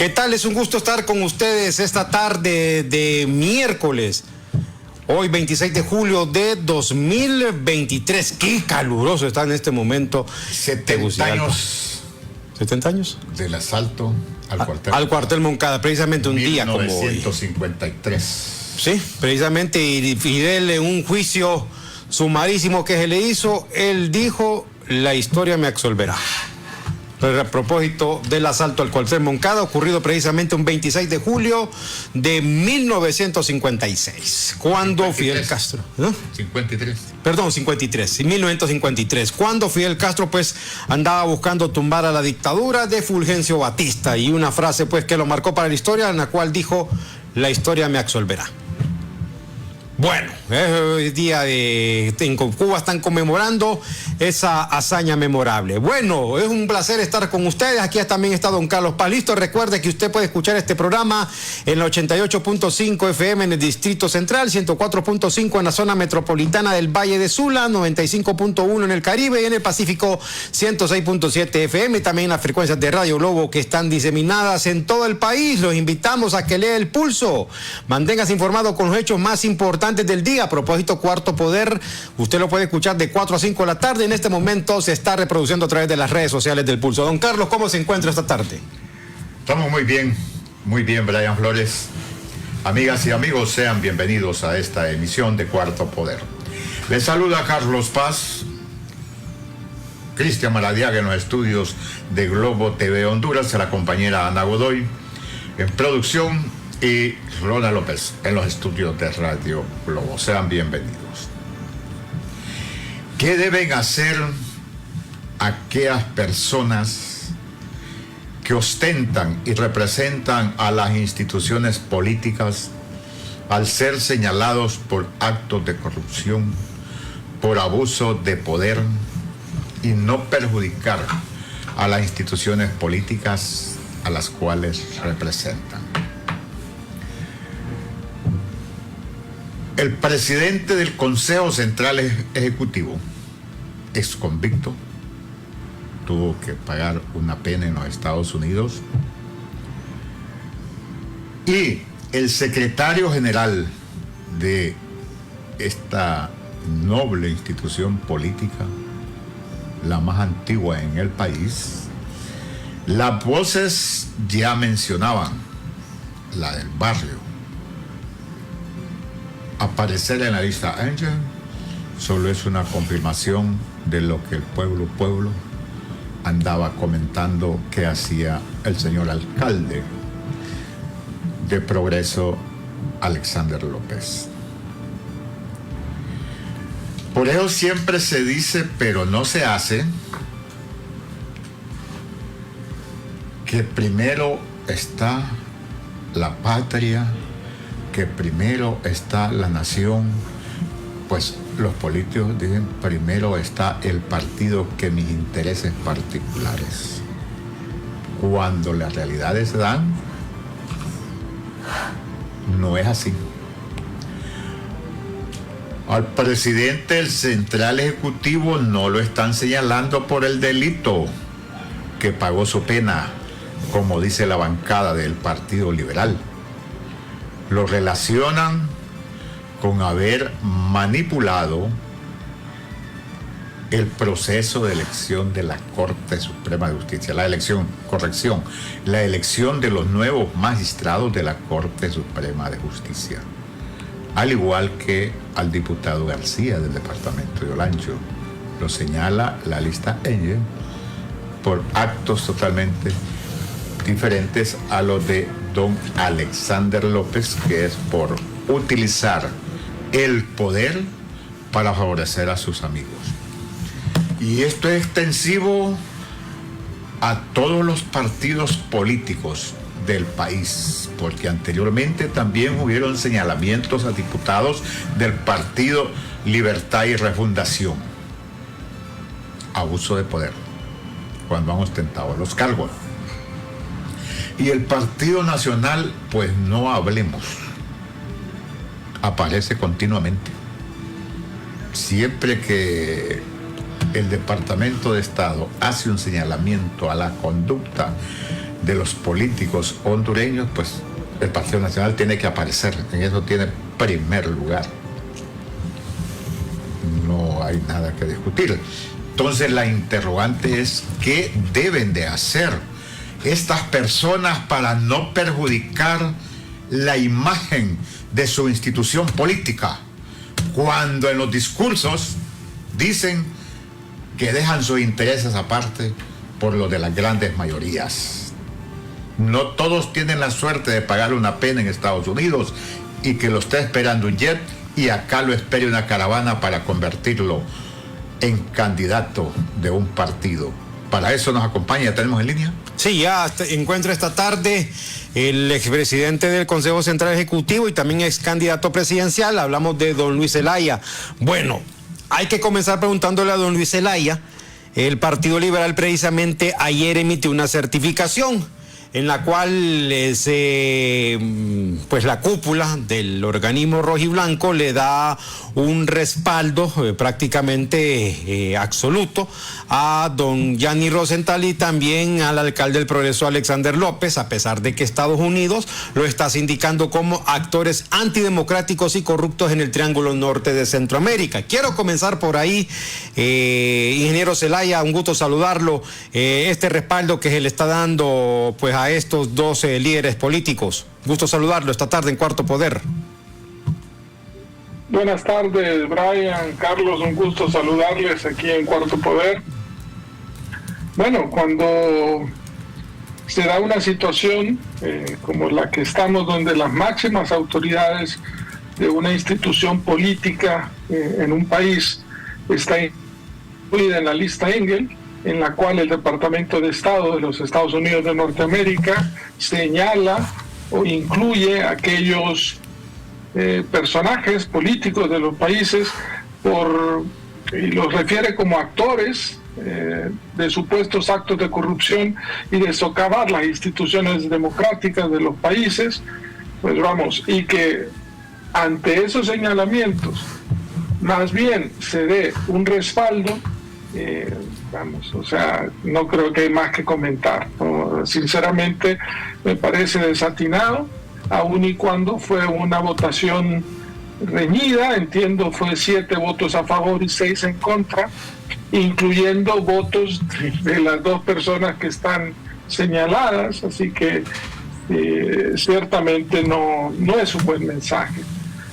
¿Qué tal? Es un gusto estar con ustedes esta tarde de miércoles. Hoy 26 de julio de 2023. Qué caluroso está en este momento. 70 años. ¿70 años? Del asalto al cuartel Moncada, precisamente un día como hoy. 1953. Sí, precisamente, y Fidel en un juicio sumarísimo que se le hizo, él dijo, la historia me absolverá. A propósito del asalto al cuartel Moncada, ocurrido precisamente un 26 de julio de 1956, cuando 53. Fidel Castro... ¿no? 53. Perdón, 53, 1953, cuando Fidel Castro pues andaba buscando tumbar a la dictadura de Fulgencio Batista, y una frase pues que lo marcó para la historia, en la cual dijo, la historia me absolverá. Bueno, es día en Cuba están conmemorando esa hazaña memorable. Bueno, es un placer estar con ustedes. Aquí también está don Carlos Paz. Listo, recuerde que usted puede escuchar este programa en la 88.5 FM en el Distrito Central, 104.5 en la zona metropolitana del Valle de Sula, 95.1 en el Caribe y en el Pacífico 106.7 FM. También las frecuencias de Radio Globo que están diseminadas en todo el país. Los invitamos a que lea el pulso. Manténgase informado con los hechos más importantes del día. A propósito, Cuarto Poder, usted lo puede escuchar de 4 a 5 de la tarde. En este momento se está reproduciendo a través de las redes sociales del Pulso. Don Carlos, ¿cómo se encuentra esta tarde? Estamos muy bien, Brian Flores. Amigas y amigos, sean bienvenidos a esta emisión de Cuarto Poder. Les saluda Carlos Paz, Cristian Maradiaga en los estudios de Globo TV Honduras, a la compañera Ana Godoy en producción, y Rona López en los estudios de Radio Globo. Sean bienvenidos. ¿Qué deben hacer aquellas personas que ostentan y representan a las instituciones políticas al ser señalados por actos de corrupción, por abuso de poder, y no perjudicar a las instituciones políticas a las cuales representan? El presidente del Consejo Central Ejecutivo, ex convicto, tuvo que pagar una pena en los Estados Unidos, y el secretario general de esta noble institución política, la más antigua en el país, las voces ya mencionaban, la del barrio. Aparecer en la lista Angel solo es una confirmación de lo que el pueblo andaba comentando que hacía el señor alcalde de Progreso, Alexander López. Por eso siempre se dice, pero no se hace, que primero está la patria, que primero está la nación. Pues los políticos dicen, primero está el partido que mis intereses particulares. Cuando las realidades se dan, no es así. Al presidente del Central Ejecutivo no lo están señalando por el delito, que pagó su pena, como dice la bancada del Partido Liberal. Lo relacionan con haber manipulado el proceso de elección de la Corte Suprema de Justicia, la elección de los nuevos magistrados de la Corte Suprema de Justicia, al igual que al diputado García del departamento de Olancho. Lo señala la lista Angel por actos totalmente diferentes a los de don Alexander López, que es por utilizar el poder para favorecer a sus amigos. Y esto es extensivo a todos los partidos políticos del país, porque anteriormente también hubieron señalamientos a diputados del Partido Libertad y Refundación. Abuso de poder, cuando han ostentado los cargos. Y el Partido Nacional, pues no hablemos, aparece continuamente. Siempre que el Departamento de Estado hace un señalamiento a la conducta de los políticos hondureños, pues el Partido Nacional tiene que aparecer. En eso tiene primer lugar. No hay nada que discutir. Entonces la interrogante es: ¿qué deben de hacer estas personas para no perjudicar la imagen de su institución política, cuando en los discursos dicen que dejan sus intereses aparte por lo de las grandes mayorías? No todos tienen la suerte de pagar una pena en Estados Unidos y que lo esté esperando un jet y acá lo espere una caravana para convertirlo en candidato de un partido. Para eso nos acompaña, ¿tenemos en línea? Sí, ya encuentro esta tarde el expresidente del Consejo Central Ejecutivo y también ex candidato presidencial. Hablamos de don Luis Zelaya. Bueno, hay que comenzar preguntándole a don Luis Zelaya. El Partido Liberal precisamente ayer emitió una certificación en la cual pues la cúpula del organismo rojiblanco le da un respaldo prácticamente absoluto a don Gianni Rosenthal y también al alcalde del Progreso, Alexander López, a pesar de que Estados Unidos lo está sindicando como actores antidemocráticos y corruptos en el Triángulo Norte de Centroamérica. Quiero comenzar por ahí, ingeniero Zelaya, un gusto saludarlo. Este respaldo que se le está dando pues a estos 12 líderes políticos. Gusto saludarlo esta tarde en Cuarto Poder. Buenas tardes, Brian, Carlos, un gusto saludarles aquí en Cuarto Poder. Bueno, cuando se da una situación como la que estamos, donde las máximas autoridades de una institución política en un país está incluida en la lista Engel, en la cual el Departamento de Estado de los Estados Unidos de Norteamérica señala o incluye aquellos personajes políticos de los países y los refiere como actores de supuestos actos de corrupción y de socavar las instituciones democráticas de los países, pues vamos, y que ante esos señalamientos más bien se dé un respaldo, vamos, o sea, no creo que hay más que comentar, ¿no? Sinceramente me parece desatinado, aun y cuando fue una votación reñida, entiendo fue 7 votos a favor y 6 en contra, incluyendo votos de las 2 personas que están señaladas, así que ciertamente no es un buen mensaje.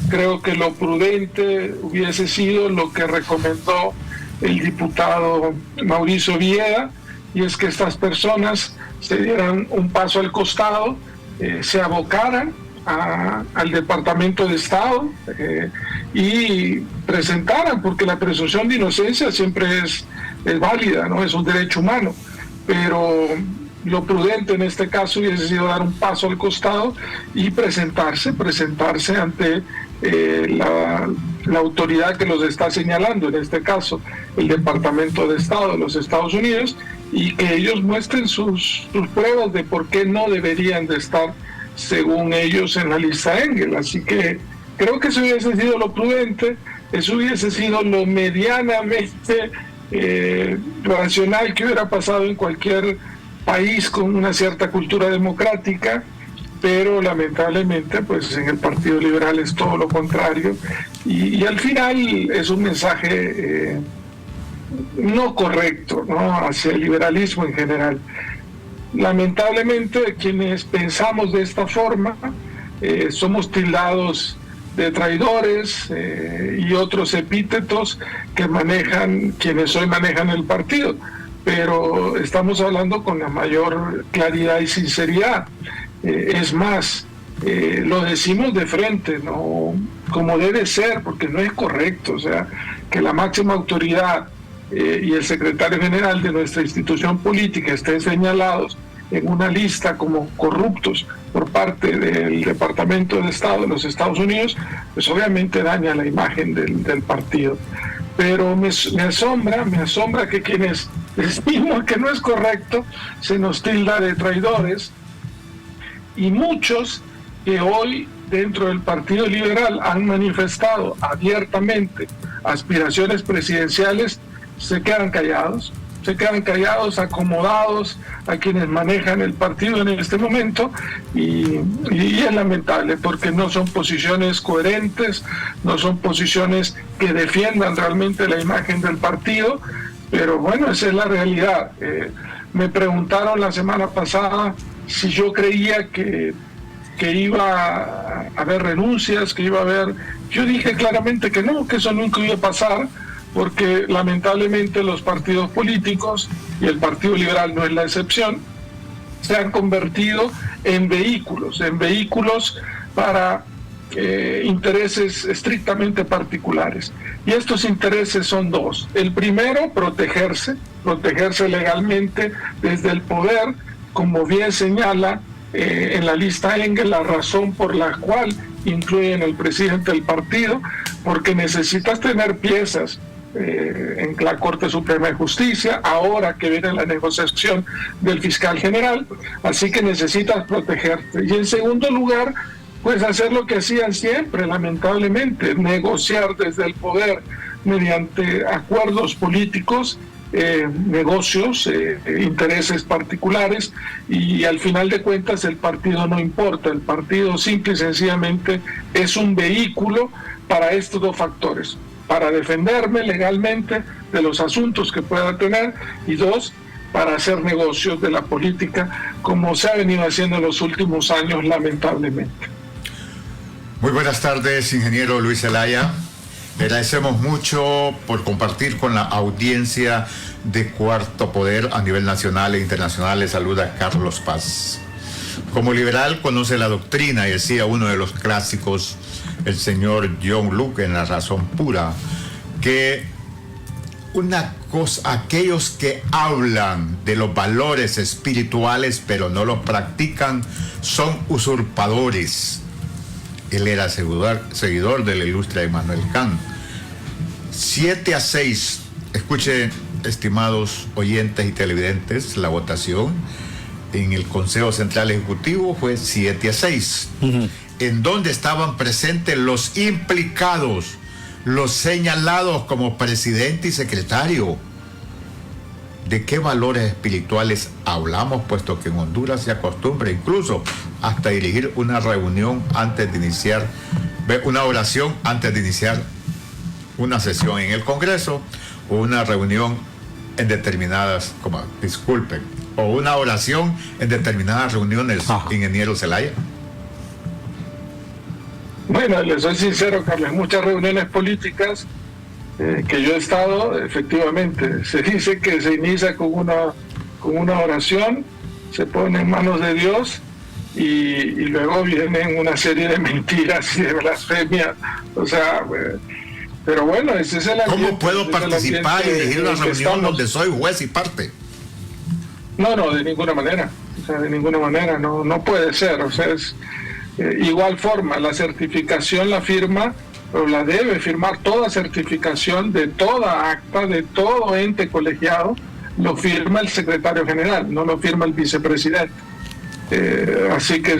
Creo que lo prudente hubiese sido lo que recomendó el diputado Mauricio Vieda, y es que estas personas se dieran un paso al costado, se abocaran al Departamento de Estado y presentaran, porque la presunción de inocencia siempre es válida, ¿no? Es un derecho humano, pero lo prudente en este caso hubiese sido dar un paso al costado y presentarse ante la autoridad que los está señalando, en este caso el Departamento de Estado de los Estados Unidos, y que ellos muestren sus pruebas de por qué no deberían de estar, según ellos, en la lista Engel. Así que creo que eso hubiese sido lo prudente, eso hubiese sido lo medianamente racional que hubiera pasado en cualquier país con una cierta cultura democrática, pero lamentablemente pues en el Partido Liberal es todo lo contrario, y al final es un mensaje no correcto, ¿no?, hacia el liberalismo en general. Lamentablemente quienes pensamos de esta forma somos tildados de traidores y otros epítetos que manejan quienes hoy manejan el partido, pero estamos hablando con la mayor claridad y sinceridad. Es más, lo decimos de frente, ¿no?, como debe ser, porque no es correcto, o sea, que la máxima autoridad y el secretario general de nuestra institución política estén señalados en una lista como corruptos por parte del Departamento de Estado de los Estados Unidos, pues obviamente daña la imagen del partido. Pero me asombra que quienes decimos que no es correcto se nos tilda de traidores, y muchos que hoy dentro del Partido Liberal han manifestado abiertamente aspiraciones presidenciales se quedan callados, se quedan callados, acomodados a quienes manejan el partido en este momento, y es lamentable porque no son posiciones coherentes, no son posiciones que defiendan realmente la imagen del partido, pero bueno, esa es la realidad. Me preguntaron la semana pasada si yo creía que iba a haber renuncias, que iba a haber... Yo dije claramente que no, que eso nunca iba a pasar, porque lamentablemente los partidos políticos, y el Partido Liberal no es la excepción, se han convertido en vehículos para intereses estrictamente particulares. Y estos intereses son dos. El primero, protegerse legalmente desde el poder, como bien señala en la lista Engel, la razón por la cual incluyen al presidente del partido, porque necesitas tener piezas en la Corte Suprema de Justicia, ahora que viene la negociación del fiscal general, así que necesitas protegerte. Y en segundo lugar, pues hacer lo que hacían siempre, lamentablemente, negociar desde el poder mediante acuerdos políticos, negocios, intereses particulares, y al final de cuentas el partido no importa, el partido simple y sencillamente es un vehículo para estos dos factores: para defenderme legalmente de los asuntos que pueda tener, y dos, para hacer negocios de la política, como se ha venido haciendo en los últimos años, lamentablemente. Muy buenas tardes, ingeniero Luis Zelaya. Le agradecemos mucho por compartir con la audiencia de Cuarto Poder a nivel nacional e internacional. Le saluda Carlos Paz. Como liberal conoce la doctrina, y decía uno de los clásicos, el señor John Locke, en La razón pura, que una cosa, aquellos que hablan de los valores espirituales pero no los practican son usurpadores. Él era seguidor del ilustre Immanuel Kant. 7-6, escuchen, estimados oyentes y televidentes, la votación en el Consejo Central Ejecutivo fue 7-6, en donde estaban presentes los implicados, los señalados como presidente y secretario. ¿De qué valores espirituales hablamos, puesto que en Honduras se acostumbra incluso hasta dirigir una reunión antes de iniciar, una oración antes de iniciar una sesión en el Congreso, o una reunión en determinadas, o una oración en determinadas reuniones, ingeniero Zelaya? Bueno, les soy sincero, Carlos, muchas reuniones políticas que yo he estado, efectivamente, se dice que se inicia con una oración, se pone en manos de Dios, y luego vienen una serie de mentiras y de blasfemias, o sea, pero bueno, ese es el ambiente. ¿Cómo puedo participar y dirigir una reunión donde soy juez y parte? No, de ninguna manera, o sea, de ninguna manera, no puede ser, o sea, es igual forma, la certificación la firma, pero la debe firmar toda certificación de toda acta, de todo ente colegiado, lo firma el secretario general, no lo firma el vicepresidente. Así que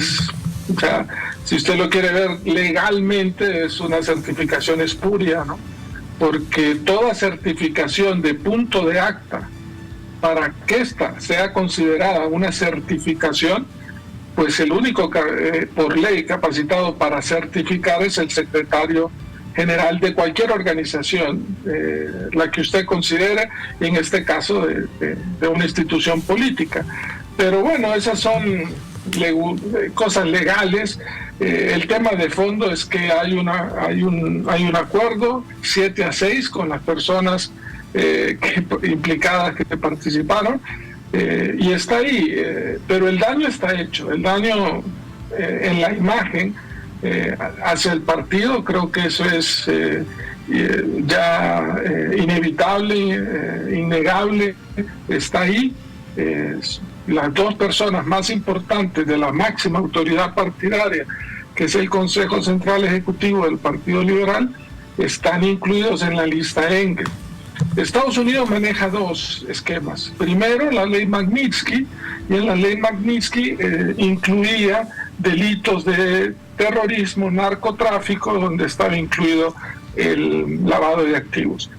o sea, si usted lo quiere ver legalmente, es una certificación espuria, ¿no? Porque toda certificación de punto de acta, para que ésta sea considerada una certificación, pues el único por ley capacitado para certificar es el secretario general de cualquier organización, la que usted considere, en este caso de una institución política. Pero bueno, esas son cosas legales. El tema de fondo es que hay un acuerdo 7-6 con las personas implicadas que participaron, y está ahí, pero el daño está hecho, el daño en la imagen hacia el partido, creo que eso es ya inevitable, innegable, está ahí. Las dos personas más importantes de la máxima autoridad partidaria, que es el Consejo Central Ejecutivo del Partido Liberal, están incluidos en la lista Engel. Estados Unidos maneja dos esquemas. Primero, la ley Magnitsky, y en la ley Magnitsky incluía delitos de terrorismo, narcotráfico, donde estaba incluido el lavado de activos.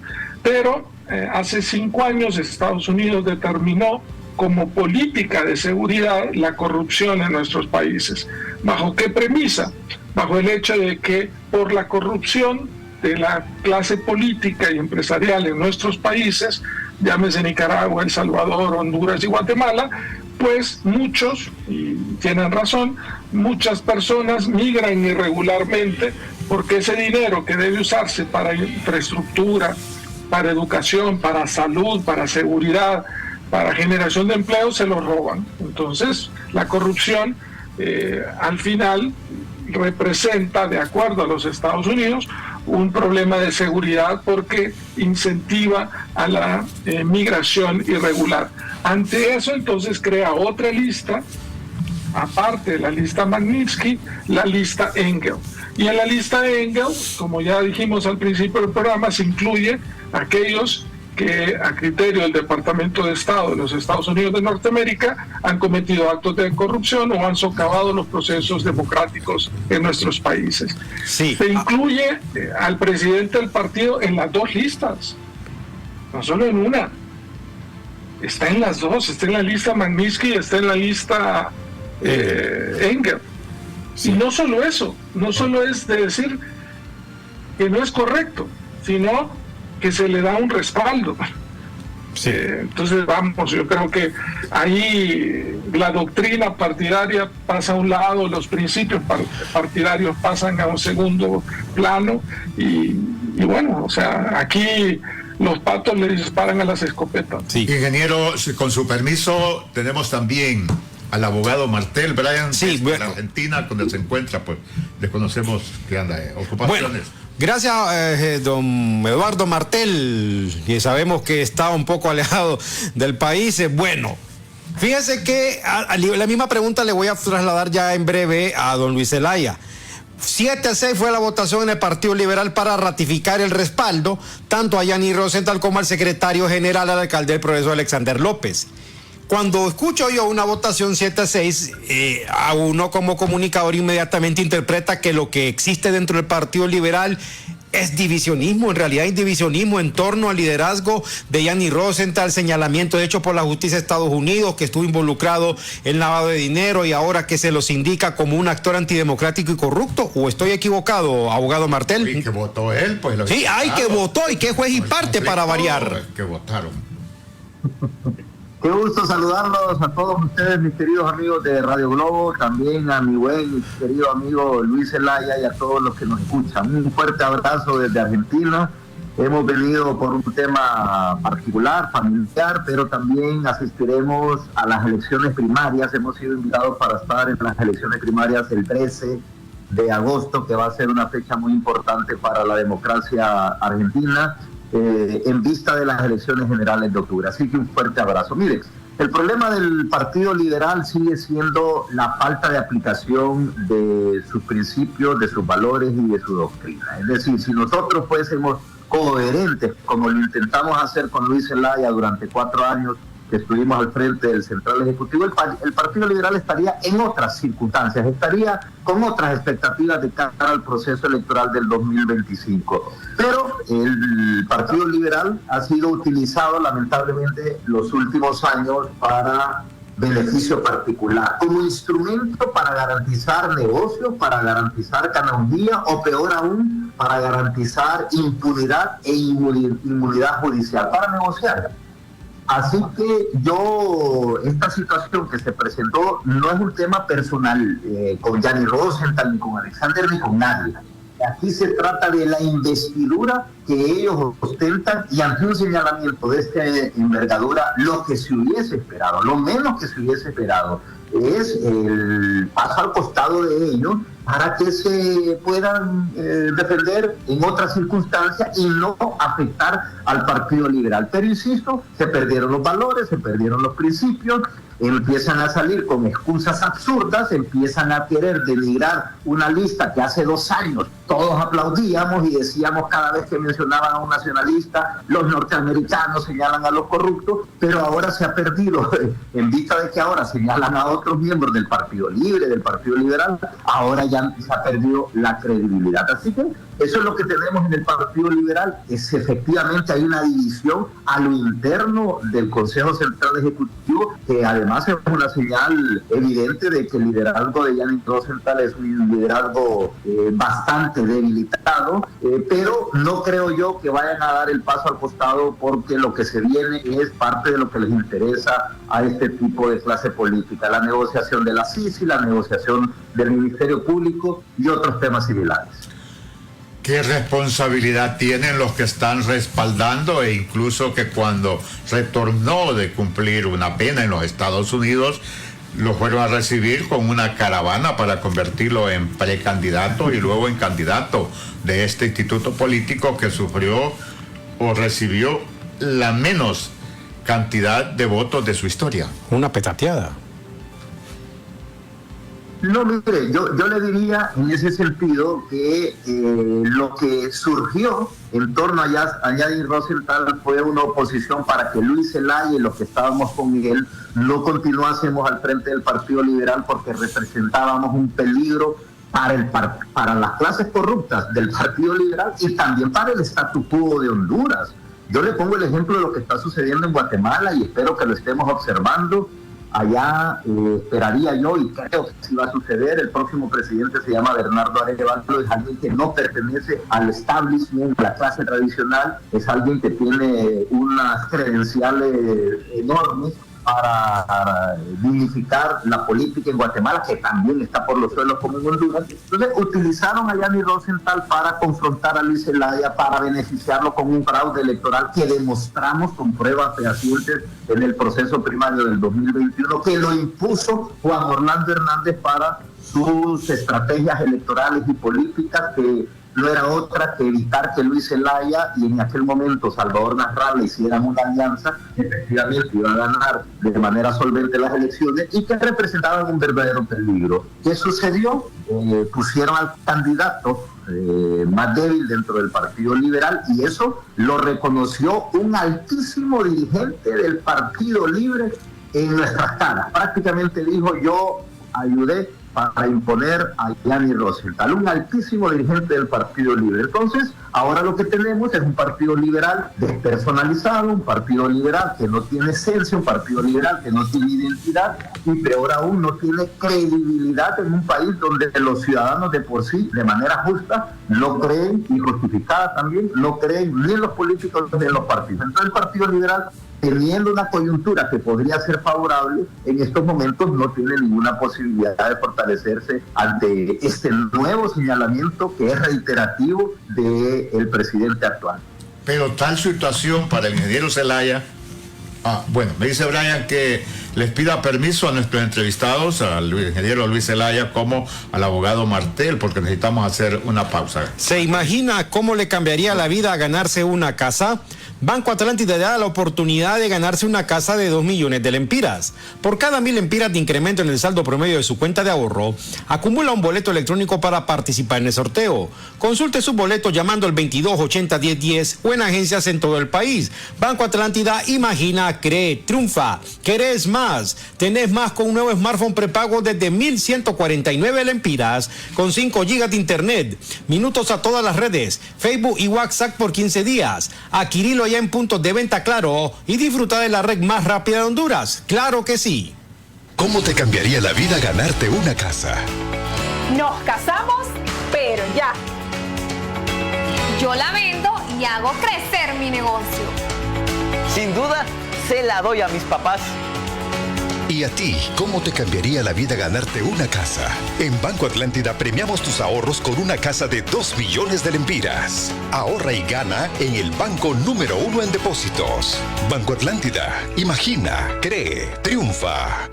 Pero hace 5 años Estados Unidos determinó como política de seguridad la corrupción en nuestros países. ¿Bajo qué premisa? Bajo el hecho de que por la corrupción de la clase política y empresarial en nuestros países, llámese Nicaragua, El Salvador, Honduras y Guatemala, pues muchos, y tienen razón, muchas personas migran irregularmente porque ese dinero que debe usarse para infraestructura, para educación, para salud, para seguridad, para generación de empleo, se lo roban. Entonces, la corrupción al final representa, de acuerdo a los Estados Unidos, un problema de seguridad porque incentiva a la migración irregular. Ante eso, entonces, crea otra lista, aparte de la lista Magnitsky, la lista Engel. Y en la lista de Engel, como ya dijimos al principio del programa, se incluye aquellos que a criterio del Departamento de Estado de los Estados Unidos de Norteamérica han cometido actos de corrupción o han socavado los procesos democráticos en nuestros países. Sí. Se incluye al presidente del partido en las 2 listas, no solo en una. Está en las 2, está en la lista Magnitsky y está en la lista Engel. Sí. Y no solo eso, no solo es de decir que no es correcto, sino que se le da un respaldo. Sí. Entonces, vamos, yo creo que ahí la doctrina partidaria pasa a un lado, los principios partidarios pasan a un segundo plano y bueno, o sea, aquí los patos le disparan a las escopetas. Sí. Ingeniero, con su permiso, tenemos también al abogado Martel, Brian, sí, de la Argentina, donde se encuentra, pues desconocemos qué anda, ocupaciones. Bueno. Gracias, don Eduardo Martel, y sabemos que está un poco alejado del país. Bueno, fíjese que la misma pregunta le voy a trasladar ya en breve a don Luis Zelaya. 7-6 fue la votación en el Partido Liberal para ratificar el respaldo tanto a Gianni Rosenthal como al secretario general, al alcalde del Progreso, Alexander López. Cuando escucho yo una votación 7-6, a uno como comunicador inmediatamente interpreta que lo que existe dentro del Partido Liberal es divisionismo. En realidad hay divisionismo en torno al liderazgo de Gianni Rosenthal, señalamiento hecho por la justicia de Estados Unidos, que estuvo involucrado en lavado de dinero y ahora que se los indica como un actor antidemocrático y corrupto. ¿O estoy equivocado, abogado Martel? Sí, que votó él, pues. Sí, hay que votó y que juez y parte para variar. Que votaron. Qué gusto saludarlos a todos ustedes, mis queridos amigos de Radio Globo, también a mi buen y querido amigo Luis Zelaya y a todos los que nos escuchan. Un fuerte abrazo desde Argentina. Hemos venido por un tema particular, familiar, pero también asistiremos a las elecciones primarias. Hemos sido invitados para estar en las elecciones primarias el 13 de agosto, que va a ser una fecha muy importante para la democracia argentina. En vista de las elecciones generales de octubre. Así que un fuerte abrazo. Mire, el problema del Partido Liberal sigue siendo la falta de aplicación de sus principios, de sus valores y de su doctrina. Es decir, si nosotros fuésemos coherentes, como lo intentamos hacer con Luis Zelaya durante 4 años que estuvimos al frente del Central Ejecutivo, el Partido Liberal estaría en otras circunstancias, estaría con otras expectativas de cara al proceso electoral del 2025. Pero el Partido Liberal ha sido utilizado lamentablemente los últimos años para beneficio particular, como instrumento para garantizar negocios, para garantizar canonjía o peor aún, para garantizar impunidad e inmunidad judicial, para negociar. Así que esta situación que se presentó no es un tema personal con Gianni Rosenthal, ni con Alexander, ni con nadie. Aquí se trata de la investidura que ellos ostentan y ante un señalamiento de esta envergadura, lo que se hubiese esperado, lo menos que se hubiese esperado, es el paso al costado de ellos para que se puedan defender en otras circunstancias y no afectar al Partido Liberal. Pero insisto, se perdieron los valores, se perdieron los principios, empiezan a salir con excusas absurdas, empiezan a querer denigrar una lista que hace 2 años todos aplaudíamos y decíamos cada vez que mencionaban a un nacionalista, los norteamericanos señalan a los corruptos, pero ahora se ha perdido, en vista de que ahora señalan a otros miembros del Partido Libre, del Partido Liberal, ahora ya se ha perdido la credibilidad. Así que Eso es lo que tenemos en el Partido Liberal. Es efectivamente hay una división a lo interno del Consejo Central Ejecutivo, que además es una señal evidente de que el liderazgo de Gianni Rosenthal es un liderazgo bastante debilitado, pero no creo yo que vayan a dar el paso al costado, porque lo que se viene es parte de lo que les interesa a este tipo de clase política: la negociación de la CICI, la negociación del Ministerio Público y otros temas similares. ¿Qué responsabilidad tienen los que están respaldando, e incluso que cuando retornó de cumplir una pena en los Estados Unidos, lo fueron a recibir con una caravana para convertirlo en precandidato y luego en candidato de este instituto político que sufrió o recibió la menos cantidad de votos de su historia? Una petateada. No, mire, yo le diría en ese sentido que lo que surgió en torno a Gianni Rosenthal fue una oposición para que Luis Zelaya y los que estábamos con él no continuásemos al frente del Partido Liberal, porque representábamos un peligro para las clases corruptas del Partido Liberal y también para el statu quo de Honduras. Yo le pongo el ejemplo de lo que está sucediendo en Guatemala y espero que lo estemos observando. Allá esperaría yo, y creo que sí va a suceder, el próximo presidente se llama Bernardo Arevalo, es alguien que no pertenece al establishment, la clase tradicional, es alguien que tiene unas credenciales enormes para dignificar la política en Guatemala, que también está por los suelos como en Honduras. Entonces utilizaron a Gianni Rosenthal para confrontar a Luis Zelaya, para beneficiarlo con un fraude electoral que demostramos con pruebas fehacientes en el proceso primario del 2021, que lo impuso Juan Orlando Hernández para sus estrategias electorales y políticas, que no era otra que evitar que Luis Zelaya y en aquel momento Salvador Nasralla hicieran una alianza que efectivamente iba a ganar de manera solvente las elecciones y que representaban un verdadero peligro. ¿Qué sucedió? Pusieron al candidato más débil dentro del Partido Liberal, y eso lo reconoció un altísimo dirigente del Partido Libre en nuestras caras. Prácticamente dijo: yo ayudé para imponer a Gianni Rosenthal, un altísimo dirigente del Partido Libre. Entonces, ahora lo que tenemos es un Partido Liberal despersonalizado, un Partido Liberal que no tiene esencia, un Partido Liberal que no tiene identidad y, peor aún, no tiene credibilidad en un país donde los ciudadanos de por sí, de manera justa, no creen, y justificada también, no creen ni en los políticos ni en los partidos. Entonces, el Partido Liberal, teniendo una coyuntura que podría ser favorable, en estos momentos no tiene ninguna posibilidad de fortalecerse ante este nuevo señalamiento que es reiterativo del presidente actual. Pero tal situación para el ingeniero Zelaya, bueno, me dice Brian que les pida permiso a nuestros entrevistados, al ingeniero Luis Zelaya como al abogado Martel, porque necesitamos hacer una pausa. ¿Se imagina cómo le cambiaría la vida a ganarse una casa? Banco Atlántida da la oportunidad de ganarse una casa de 2 millones de lempiras. Por cada 1.000 lempiras de incremento en el saldo promedio de su cuenta de ahorro, acumula un boleto electrónico para participar en el sorteo. Consulte su boleto llamando al 2280-1010 o en agencias en todo el país. Banco Atlántida, imagina, cree, triunfa. ¿Querés más? Tenés más con un nuevo smartphone prepago desde 1.149 lempiras con 5 gigas de internet, minutos a todas las redes, Facebook y WhatsApp por 15 días. Adquirilo ya en puntos de venta Claro y disfruta de la red más rápida de Honduras. ¡Claro que sí! ¿Cómo te cambiaría la vida ganarte una casa? Nos casamos, pero ya. Yo la vendo y hago crecer mi negocio. Sin duda, se la doy a mis papás. ¿Y a ti, cómo te cambiaría la vida ganarte una casa? En Banco Atlántida premiamos tus ahorros con una casa de 2 millones de lempiras. Ahorra y gana en el banco número 1 en depósitos. Banco Atlántida, imagina, cree, triunfa.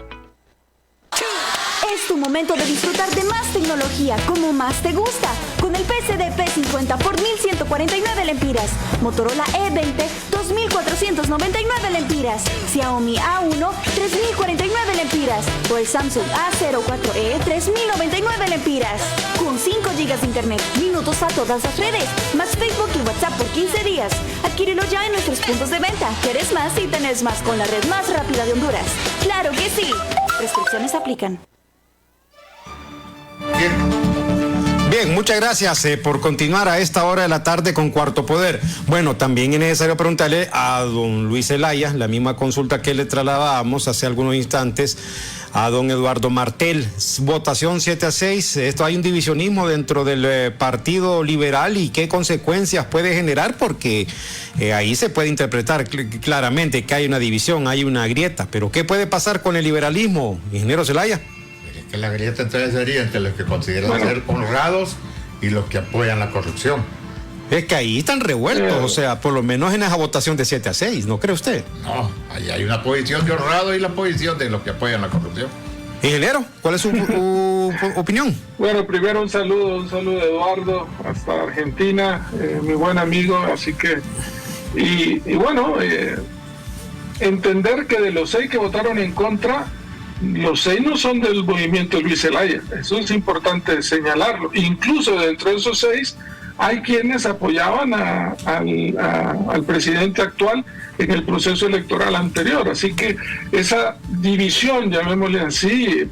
Es tu momento de disfrutar de más tecnología como más te gusta. Con el PCD P50 por 1.149 lempiras. Motorola E20, 2.499 lempiras. Xiaomi A1, 3.049 lempiras. O el Samsung A04e, 3.099 lempiras. Con 5 GB de internet, minutos a todas las redes, más Facebook y WhatsApp por 15 días. Adquírelo ya en nuestros puntos de venta. ¿Quieres más y tenés más con la red más rápida de Honduras? ¡Claro que sí! Restricciones aplican. Bien. Bien, muchas gracias por continuar a esta hora de la tarde con Cuarto Poder. Bueno, también es necesario preguntarle a don Luis Zelaya, la misma consulta que le trasladábamos hace algunos instantes a don Eduardo Martel. Votación 7-6. Esto hay un divisionismo dentro del Partido Liberal y qué consecuencias puede generar, porque ahí se puede interpretar claramente que hay una división, hay una grieta. Pero ¿qué puede pasar con el liberalismo, ingeniero Zelaya? Que la grieta entonces sería entre los que consideran ser honrados y los que apoyan la corrupción. Es que ahí están revueltos, o sea, por lo menos en esa votación de 7-6, ¿no cree usted? No, ahí hay una posición de honrados y la posición de los que apoyan la corrupción. Ingeniero, ¿cuál es su opinión? Bueno, primero un saludo a Eduardo hasta Argentina, mi buen amigo, así que y bueno, entender que de los 6 que votaron en contra, los 6 no son del movimiento Luis Zelaya, eso es importante señalarlo. Incluso dentro de esos 6 hay quienes apoyaban al presidente actual en el proceso electoral anterior, así que esa división, llamémosle así,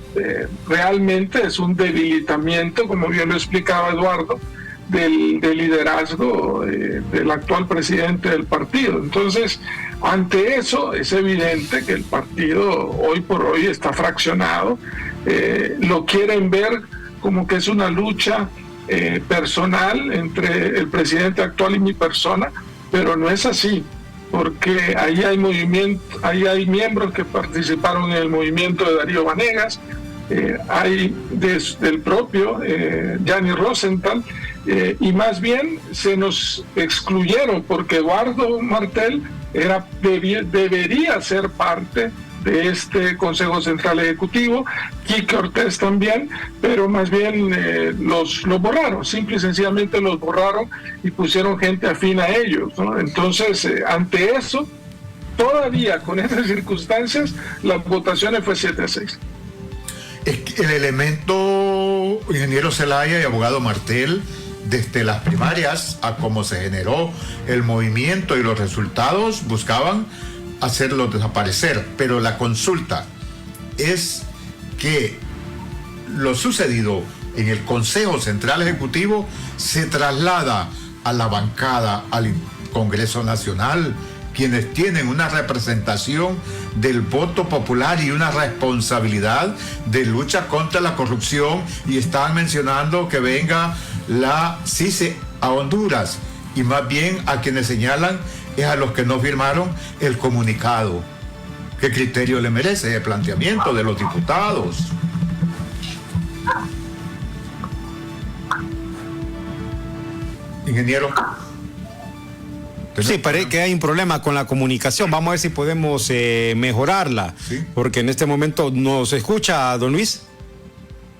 realmente es un debilitamiento, como bien lo explicaba Eduardo, del liderazgo del actual presidente del partido. Entonces, ante eso es evidente que el partido hoy por hoy está fraccionado, lo quieren ver como que es una lucha personal entre el presidente actual y mi persona, pero no es así, porque ahí hay hay miembros que participaron en el movimiento de Darío Vanegas, hay del propio Gianni Rosenthal, y más bien se nos excluyeron porque Eduardo Martel debería ser parte de este Consejo Central Ejecutivo, Quique Ortiz también, pero más bien los borraron, simple y sencillamente los borraron y pusieron gente afín a ellos, ¿no? Entonces, ante eso, todavía con esas circunstancias, las votaciones fue 7-6. Es que el elemento, ingeniero Zelaya y abogado Martel, desde las primarias a cómo se generó el movimiento y los resultados, buscaban hacerlo desaparecer, pero la consulta es que lo sucedido en el Consejo Central Ejecutivo se traslada a la bancada, al Congreso Nacional, quienes tienen una representación del voto popular y una responsabilidad de lucha contra la corrupción, y están mencionando que venga la CICE a Honduras, y más bien a quienes señalan es a los que no firmaron el comunicado. ¿Qué criterio le merece el planteamiento de los diputados? Ingeniero. Sí, parece que hay un problema con la comunicación. Vamos a ver si podemos mejorarla. ¿Sí? Porque en este momento nos escucha, don Luis.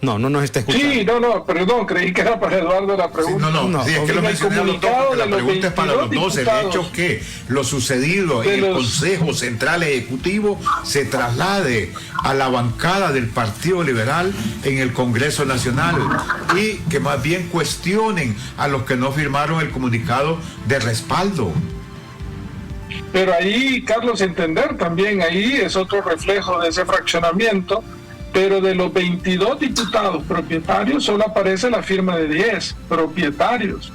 No nos está escuchando. Sí, perdón, creí que era para Eduardo la pregunta. Sí, es que lo mencioné a los dos, porque la pregunta es para los dos. El hecho que lo sucedido en el Consejo Central Ejecutivo se traslade a la bancada del Partido Liberal en el Congreso Nacional, y que más bien cuestionen a los que no firmaron el comunicado de respaldo. Pero ahí, Carlos, entender también, ahí es otro reflejo de ese fraccionamiento. Pero de los 22 diputados propietarios solo aparece la firma de 10 propietarios.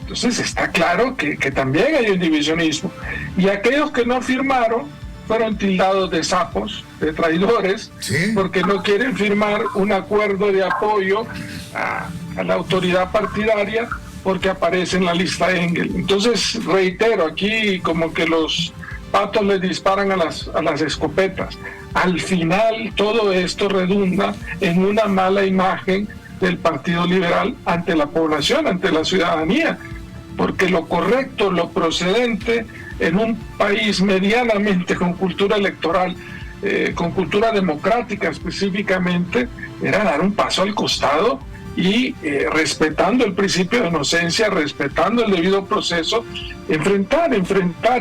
Entonces está claro que también hay un divisionismo. Y aquellos que no firmaron fueron tildados de sapos, de traidores, ¿sí? Porque no quieren firmar un acuerdo de apoyo a la autoridad partidaria porque aparece en la lista Engel. Entonces, reitero, aquí como que los patos les disparan a las escopetas. Al final, todo esto redunda en una mala imagen del Partido Liberal ante la población, ante la ciudadanía, porque lo correcto, lo procedente en un país medianamente con cultura electoral, con cultura democrática específicamente, era dar un paso al costado y respetando el principio de inocencia, respetando el debido proceso, enfrentar,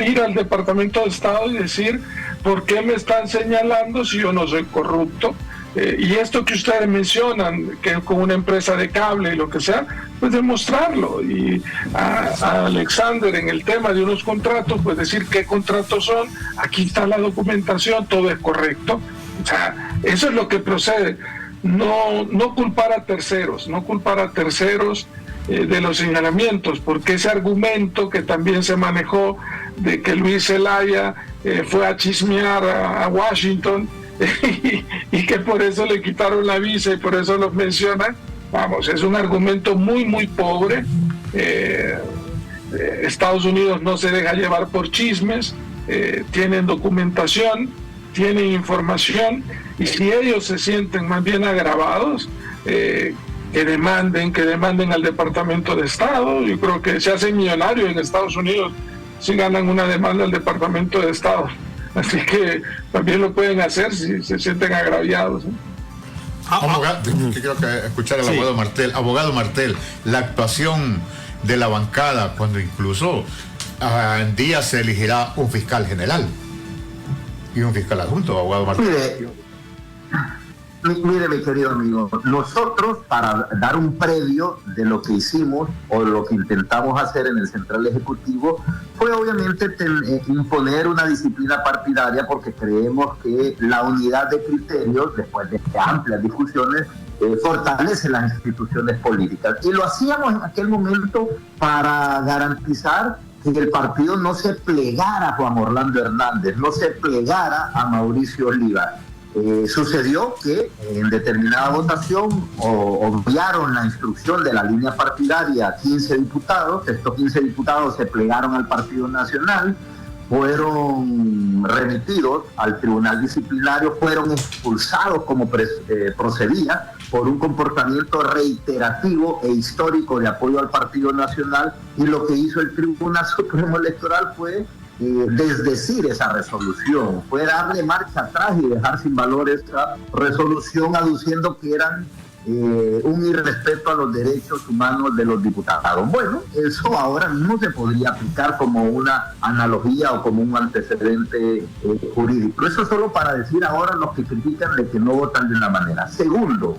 ir al Departamento de Estado y decir: ¿por qué me están señalando si yo no soy corrupto? Y esto que ustedes mencionan, que con una empresa de cable y lo que sea, pues demostrarlo. Y a Alexander en el tema de unos contratos, pues decir qué contratos son, aquí está la documentación, todo es correcto. O sea, eso es lo que procede. no culpar a terceros, de los señalamientos, porque ese argumento que también se manejó de que Luis Zelaya fue a chismear a Washington y que por eso le quitaron la visa y por eso los mencionan, vamos, es un argumento muy, muy pobre. Estados Unidos no se deja llevar por chismes, tienen documentación, tienen información, y si ellos se sienten más bien agravados, que demanden al Departamento de Estado. Yo creo que se hacen millonarios en Estados Unidos si ganan una demanda al Departamento de Estado. Así que también lo pueden hacer si se sienten agraviados. Abogado, quiero escuchar al abogado Martel. Abogado Martel, la actuación de la bancada cuando incluso en día se elegirá un fiscal general y un fiscal adjunto, abogado Martel. Mire, mi querido amigo, nosotros, para dar un previo de lo que hicimos o lo que intentamos hacer en el Central Ejecutivo, fue obviamente imponer una disciplina partidaria, porque creemos que la unidad de criterios, después de amplias discusiones, fortalece las instituciones políticas. Y lo hacíamos en aquel momento para garantizar que el partido no se plegara a Juan Orlando Hernández, no se plegara a Mauricio Oliva. Sucedió que en determinada votación obviaron la instrucción de la línea partidaria 15 diputados. Estos 15 diputados se plegaron al Partido Nacional, fueron remitidos al Tribunal Disciplinario, fueron expulsados como procedía por un comportamiento reiterativo e histórico de apoyo al Partido Nacional, y lo que hizo el Tribunal Supremo Electoral fue desdecir esa resolución, fue darle marcha atrás y dejar sin valor esa resolución, aduciendo que eran un irrespeto a los derechos humanos de los diputados. Bueno, eso ahora no se podría aplicar como una analogía o como un antecedente jurídico. Eso solo para decir ahora los que critican de que no votan de una manera. Segundo,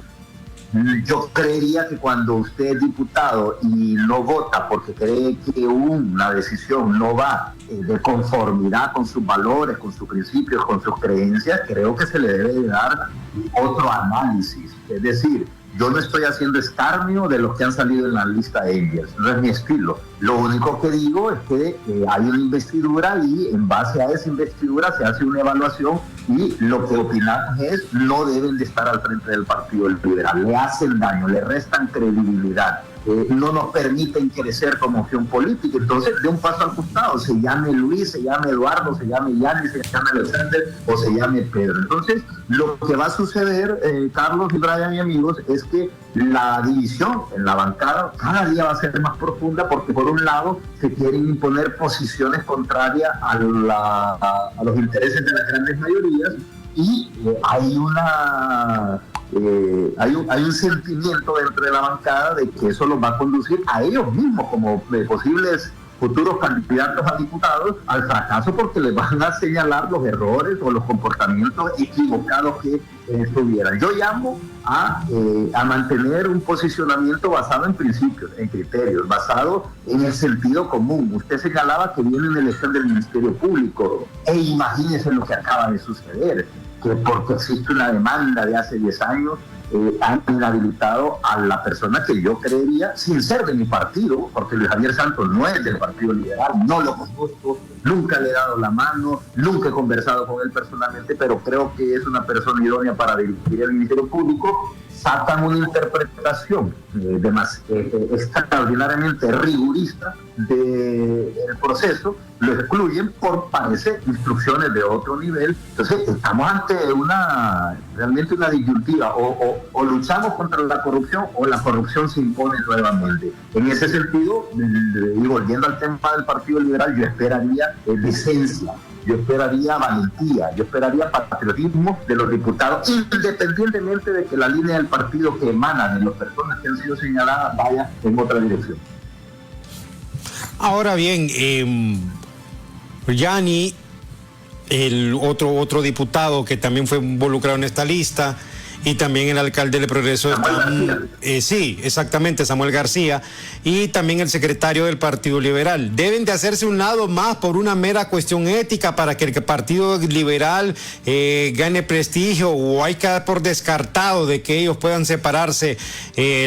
yo creería que cuando usted es diputado y no vota porque cree que una decisión no va de conformidad con sus valores, con sus principios, con sus creencias, creo que se le debe dar otro análisis. Es decir, yo no estoy haciendo escarnio de los que han salido en la lista Engels, no es mi estilo. Lo único que digo es que hay una investidura y en base a esa investidura se hace una evaluación, y lo que opinamos es no deben de estar al frente del Partido Liberal, le hacen daño, le restan credibilidad, no nos permiten crecer como opción política. Entonces, de un paso al costado, se llame Luis, se llame Eduardo, se llame Yanni, se llame Alexander o se llame Pedro. Entonces, lo que va a suceder, Carlos y Brian y amigos, es que la división en la bancada cada día va a ser más profunda, porque por un lado se quieren imponer posiciones contrarias a los intereses de las grandes mayorías, y hay un sentimiento dentro de la bancada de que eso los va a conducir a ellos mismos como posibles futuros candidatos a diputados al fracaso, porque les van a señalar los errores o los comportamientos equivocados que tuvieran. Yo llamo a mantener un posicionamiento basado en principios, en criterios, basado en el sentido común. Usted señalaba que viene una elección del Ministerio Público, imagínese lo que acaba de suceder, que porque existe una demanda de hace 10 años, han inhabilitado a la persona que yo creería, sin ser de mi partido, porque Luis Javier Santos no es del Partido Liberal, no lo conozco, nunca le he dado la mano, nunca he conversado con él personalmente, pero creo que es una persona idónea para dirigir el Ministerio Público. Sacan una interpretación extraordinariamente rigurista del proceso, lo excluyen por, parece, instrucciones de otro nivel. Entonces estamos ante realmente una disyuntiva, o luchamos contra la corrupción o la corrupción se impone nuevamente. En ese sentido, y volviendo al tema del Partido Liberal, yo esperaría decencia, yo esperaría valentía, yo esperaría patriotismo de los diputados, independientemente de que la línea del partido que emana de las personas que han sido señaladas vaya en otra dirección. Ahora bien, Yanni, el otro diputado que también fue involucrado en esta lista, y también el alcalde del Progreso. Sí, exactamente, Samuel García, y también el secretario del Partido Liberal. Deben de hacerse un lado más por una mera cuestión ética para que el Partido Liberal gane prestigio, o hay que dar por descartado de que ellos puedan separarse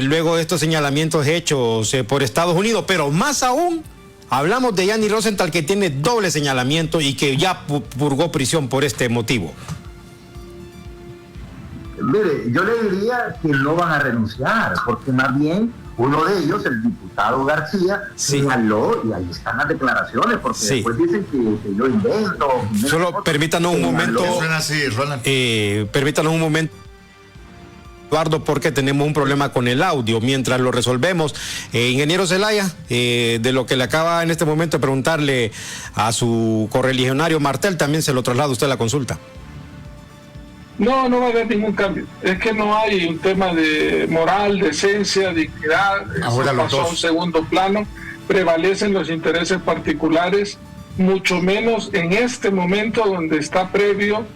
luego de estos señalamientos hechos por Estados Unidos. Pero más aún, hablamos de Gianni Rosenthal, que tiene doble señalamiento y que ya purgó prisión por este motivo. Mire, yo le diría que no van a renunciar, porque más bien uno de ellos, el diputado García, señaló, y ahí están las declaraciones, porque después dicen que yo invento. Solo permítanos un momento. Suena así, Ronald. Permítanos un momento, Eduardo, porque tenemos un problema con el audio. Mientras lo resolvemos, ingeniero Zelaya, de lo que le acaba en este momento de preguntarle a su correligionario Martel, también se lo traslada usted a la consulta. No va a haber ningún cambio. Es que no hay un tema de moral, decencia, dignidad. Ahora eso pasó a un segundo plano. Prevalecen los intereses particulares, mucho menos en este momento donde está previo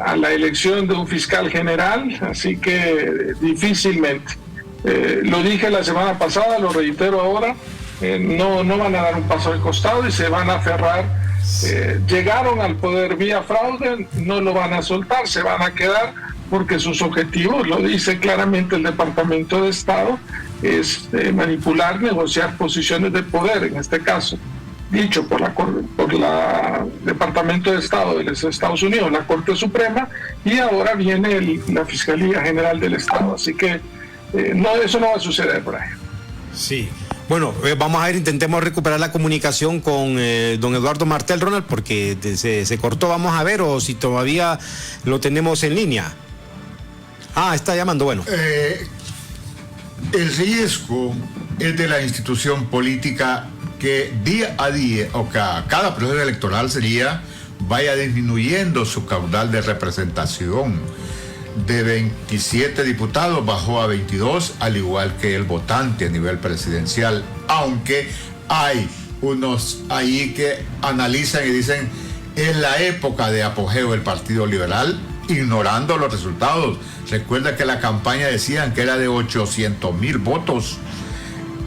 a la elección de un fiscal general. Así que difícilmente. Lo dije la semana pasada, lo reitero ahora, no van a dar un paso al costado y se van a aferrar. Llegaron al poder vía fraude, no lo van a soltar, se van a quedar, porque sus objetivos, lo dice claramente el Departamento de Estado, es manipular, negociar posiciones de poder, en este caso, dicho por la Departamento de Estado de los Estados Unidos, la Corte Suprema, y ahora viene la Fiscalía General del Estado. Así que eso no va a suceder por ahí. Sí. Bueno, vamos a ver, intentemos recuperar la comunicación con don Eduardo Martel, Ronald, porque se cortó. Vamos a ver, o si todavía lo tenemos en línea. Está llamando, bueno. El riesgo es de la institución política que día a día, o cada proceso electoral vaya disminuyendo su caudal de representación. De 27 diputados bajó a 22, al igual que el votante a nivel presidencial, aunque hay unos ahí que analizan y dicen es la época de apogeo del Partido Liberal, ignorando los resultados. Recuerda que la campaña decían que era de 800,000 votos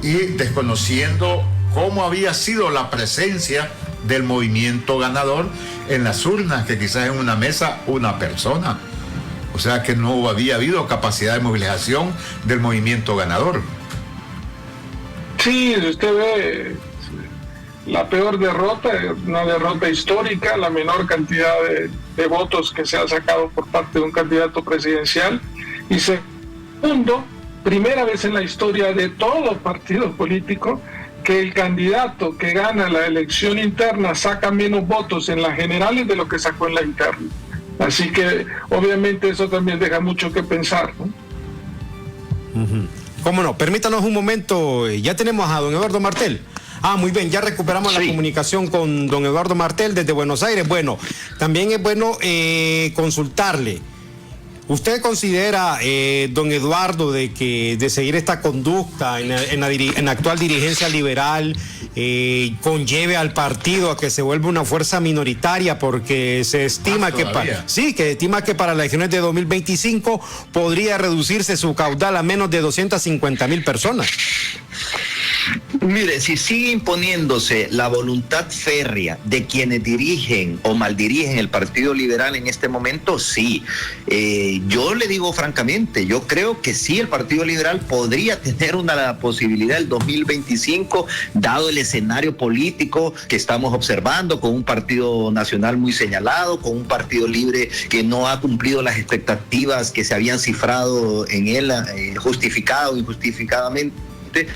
y desconociendo cómo había sido la presencia del movimiento ganador en las urnas, que quizás en una mesa una persona. O sea que no había habido capacidad de movilización del movimiento ganador. Sí, usted ve la peor derrota, una derrota histórica, la menor cantidad de votos que se ha sacado por parte de un candidato presidencial. Y segundo, primera vez en la historia de todo partido político que el candidato que gana la elección interna saca menos votos en las generales de lo que sacó en la interna. Así que obviamente eso también deja mucho que pensar, ¿no? ¿Cómo no? Permítanos un momento, ya tenemos a don Eduardo Martel. Muy bien, ya recuperamos la comunicación con don Eduardo Martel desde Buenos Aires. Bueno, también es bueno consultarle. ¿Usted considera, don Eduardo, de seguir esta conducta en la actual dirigencia liberal conlleve al partido a que se vuelva una fuerza minoritaria, porque se estima que para las elecciones de 2025 podría reducirse su caudal a menos de 250,000 personas? Mire, si sigue imponiéndose la voluntad férrea de quienes dirigen o maldirigen el Partido Liberal en este momento, sí. Yo le digo francamente, yo creo que sí, el Partido Liberal podría tener una posibilidad el 2025, dado el escenario político que estamos observando, con un partido nacional muy señalado, con un partido libre que no ha cumplido las expectativas que se habían cifrado en él, justificado o injustificadamente,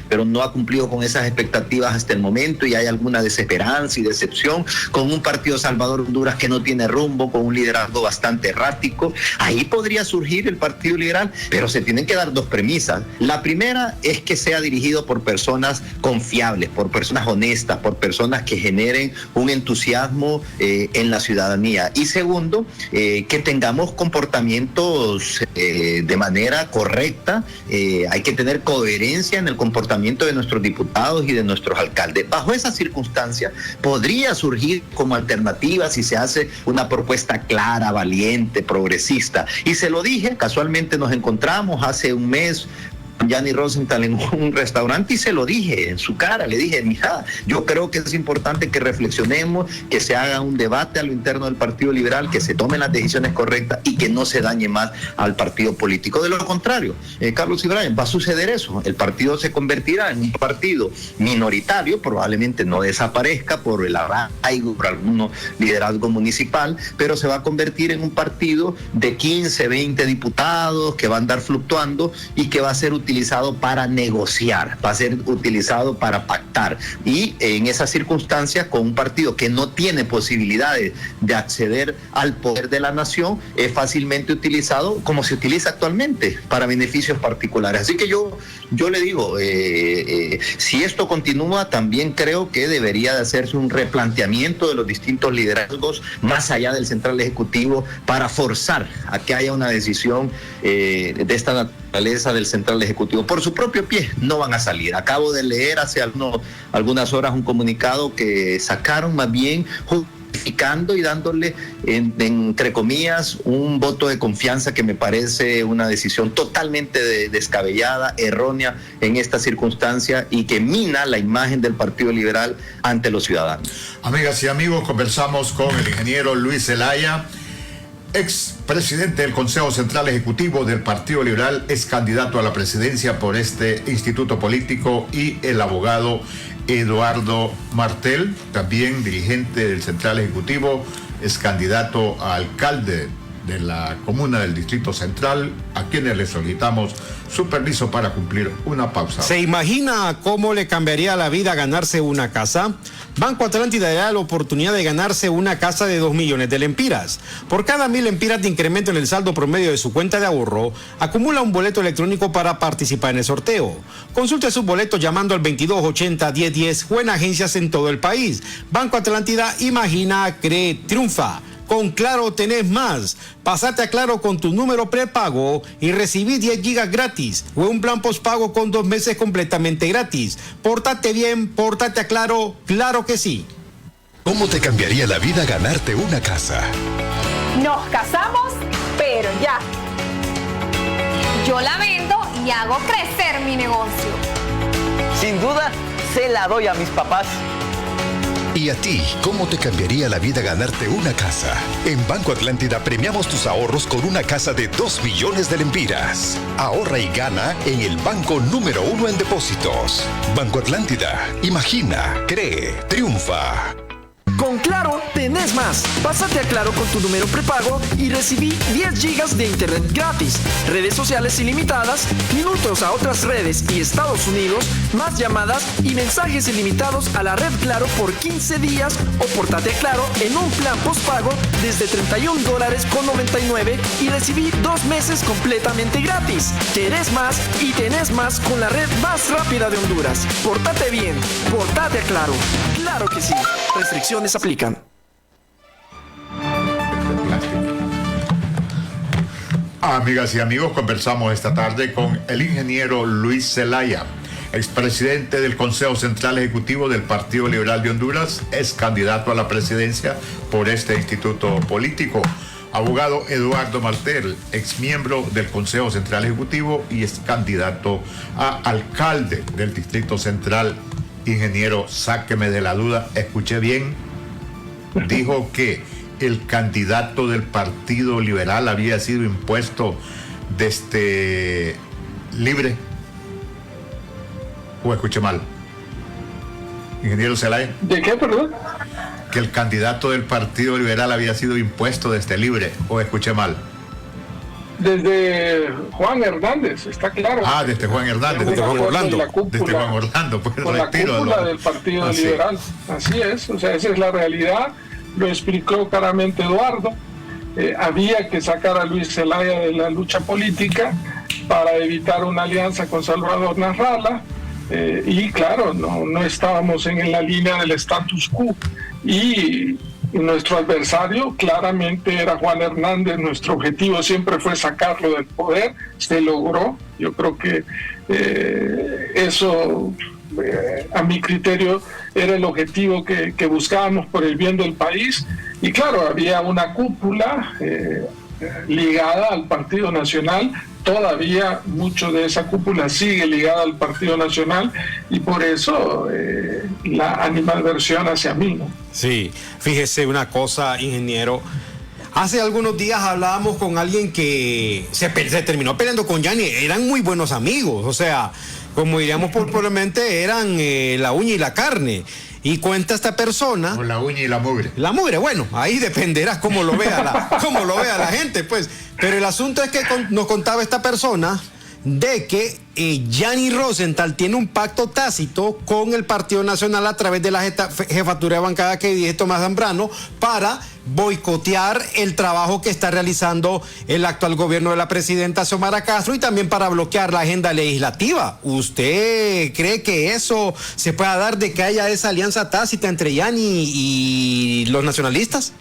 pero no ha cumplido con esas expectativas hasta el momento, y hay alguna desesperanza y decepción, con un partido Salvador Honduras que no tiene rumbo, con un liderazgo bastante errático. Ahí podría surgir el Partido Liberal, pero se tienen que dar dos premisas. La primera es que sea dirigido por personas confiables, por personas honestas, por personas que generen un entusiasmo en la ciudadanía. Y segundo, que tengamos comportamientos de manera correcta. Hay que tener coherencia en el comportamiento de nuestros diputados y de nuestros alcaldes. Bajo esa circunstancia podría surgir como alternativa si se hace una propuesta clara, valiente, progresista. Y se lo dije, casualmente nos encontramos hace un mes Gianni Rosenthal en un restaurante y se lo dije en su cara, le dije, mija, yo creo que es importante que reflexionemos, que se haga un debate a lo interno del Partido Liberal, que se tomen las decisiones correctas y que no se dañe más al partido político. De lo contrario, Carlos Ibrahim, va a suceder eso, el partido se convertirá en un partido minoritario, probablemente no desaparezca por el arraigo, por algún liderazgo municipal, pero se va a convertir en un partido de 15, 20 diputados que va a andar fluctuando y que va a ser utilizado para negociar, va a ser utilizado para pactar, y en esas circunstancias, con un partido que no tiene posibilidades de acceder al poder de la nación, es fácilmente utilizado como se utiliza actualmente para beneficios particulares. Así que yo le digo, si esto continúa, también creo que debería de hacerse un replanteamiento de los distintos liderazgos más allá del central ejecutivo para forzar a que haya una decisión de esta naturaleza del central ejecutivo. Por su propio pie no van a salir. Acabo de leer hace algunas horas un comunicado que sacaron más bien justificando y dándole, entre comillas, un voto de confianza que me parece una decisión totalmente descabellada, errónea en esta circunstancia y que mina la imagen del Partido Liberal ante los ciudadanos. Amigas y amigos, conversamos con el ingeniero Luis Zelaya, ex presidente del Consejo Central Ejecutivo del Partido Liberal, es candidato a la presidencia por este instituto político, y el abogado Eduardo Martel, también dirigente del Central Ejecutivo, es candidato a alcalde de la comuna del Distrito Central, a quienes le solicitamos su permiso para cumplir una pausa. ¿Se imagina cómo le cambiaría la vida ganarse una casa? Banco Atlántida le da la oportunidad de ganarse una casa de 2 millones de lempiras. Por cada 1,000 lempiras de incremento en el saldo promedio de su cuenta de ahorro, acumula un boleto electrónico para participar en el sorteo. Consulte sus boletos llamando al 2280-1010 o en agencias en todo el país. Banco Atlántida, imagina, cree, triunfa. Con Claro tenés más. Pasate a Claro con tu número prepago y recibí 10 gigas gratis o un plan postpago con 2 meses completamente gratis. Pórtate bien, pórtate a Claro, claro que sí. ¿Cómo te cambiaría la vida ganarte una casa? Nos casamos, pero ya. Yo la vendo y hago crecer mi negocio. Sin duda, se la doy a mis papás. ¿Y a ti, cómo te cambiaría la vida ganarte una casa? En Banco Atlántida premiamos tus ahorros con una casa de 2 millones de lempiras. Ahorra y gana en el banco número 1 en depósitos. Banco Atlántida, imagina, cree, triunfa. Con Claro tenés más. Pásate a Claro con tu número prepago y recibí 10 gigas de internet gratis, redes sociales ilimitadas, minutos a otras redes y Estados Unidos, más llamadas y mensajes ilimitados a la red Claro por 15 días, o pórtate a Claro en un plan postpago desde $31.99 y recibí 2 meses completamente gratis. Querés más y tenés más con la red más rápida de Honduras. Pórtate bien, pórtate a Claro. Claro que sí. Restricciones aplican. Amigas y amigos, conversamos esta tarde con el ingeniero Luis Zelaya, expresidente del Consejo Central Ejecutivo del Partido Liberal de Honduras, es candidato a la presidencia por este instituto político. Abogado Eduardo Martel, exmiembro del Consejo Central Ejecutivo y es candidato a alcalde del Distrito Central. Ingeniero, sáqueme de la duda, escuché bien, dijo que el candidato del Partido Liberal había sido impuesto desde libre, o escuché mal. Ingeniero Zelaya. ¿De qué, perdón? Que el candidato del Partido Liberal había sido impuesto desde libre, o escuché mal. Desde Juan Hernández, está claro. Ah, desde Juan Hernández, desde Juan Orlando. Desde Juan Orlando, pues con la cúpula del Partido Liberal. Así es, o sea, esa es la realidad. Lo explicó claramente Eduardo. Había que sacar a Luis Zelaya de la lucha política para evitar una alianza con Salvador Narrala. Y claro, no estábamos en la línea del status quo. Y nuestro adversario claramente era Juan Hernández. Nuestro objetivo siempre fue sacarlo del poder, se logró. Yo creo que Eso, a mi criterio, era el objetivo que buscábamos por el bien del país. Y claro, había una cúpula ligada al Partido Nacional. Todavía mucho de esa cúpula sigue ligada al Partido Nacional y por eso la animadversión hacia mí, ¿no? Sí, fíjese una cosa, ingeniero. Hace algunos días hablábamos con alguien que se terminó peleando con Yanni. Eran muy buenos amigos, o sea, como diríamos popularmente, eran la uña y la carne. Y cuenta esta persona... O la uña y la mugre. La mugre, bueno, ahí dependerá cómo lo vea la gente, pues. Pero el asunto es que nos contaba esta persona de que Yanni Rosenthal tiene un pacto tácito con el Partido Nacional a través de la jefatura de bancada que dirige Tomás Zambrano para boicotear el trabajo que está realizando el actual gobierno de la presidenta Xiomara Castro y también para bloquear la agenda legislativa. ¿Usted cree que eso se pueda dar, de que haya esa alianza tácita entre Yanni y los nacionalistas?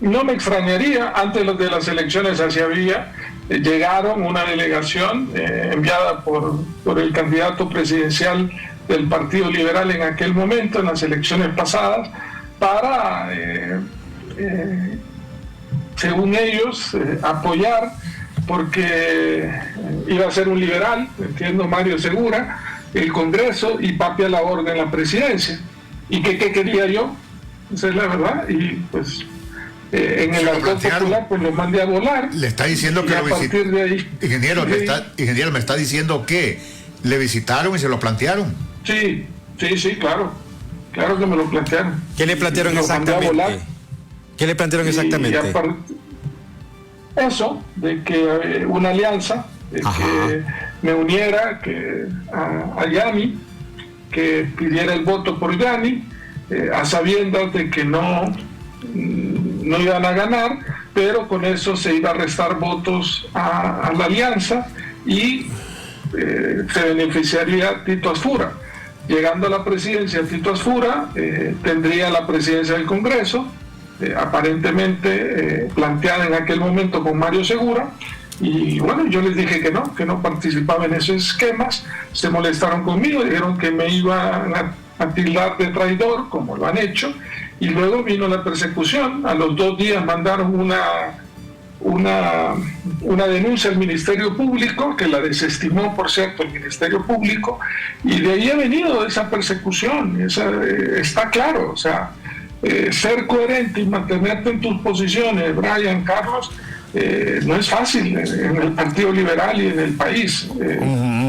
No me extrañaría. Antes de las elecciones hacia Villa llegaron una delegación enviada por el candidato presidencial del Partido Liberal en aquel momento, en las elecciones pasadas, para, según ellos, apoyar, porque iba a ser un liberal, entiendo, Mario Segura, el Congreso, y Papi a la orden en la presidencia. ¿Y qué quería yo? Esa es la verdad. Y pues... en el arco popular, pues lo mandé a volar. Le está diciendo que lo visitaron. Ingeniero, me está diciendo que le visitaron y se lo plantearon. Sí, claro. Claro que me lo plantearon. ¿Qué le plantearon exactamente? ¿Qué le plantearon exactamente? Eso, de que una alianza, de que me uniera a Yanni, que pidiera el voto por Yanni, a sabiendas de que no iban a ganar, pero con eso se iba a restar votos a la alianza y se beneficiaría Tito Asfura. Llegando a la presidencia, Tito Asfura tendría la presidencia del Congreso, aparentemente planteada en aquel momento con Mario Segura, y bueno, yo les dije que no participaba en esos esquemas. Se molestaron conmigo, dijeron que me iban a tildar de traidor, como lo han hecho, y luego vino la persecución. A los 2 días mandaron una denuncia al Ministerio Público, que la desestimó, por cierto, el Ministerio Público, y de ahí ha venido esa persecución. Está claro, o sea, ser coherente y mantenerte en tus posiciones, Brian, Carlos, no es fácil en el Partido Liberal y en el país.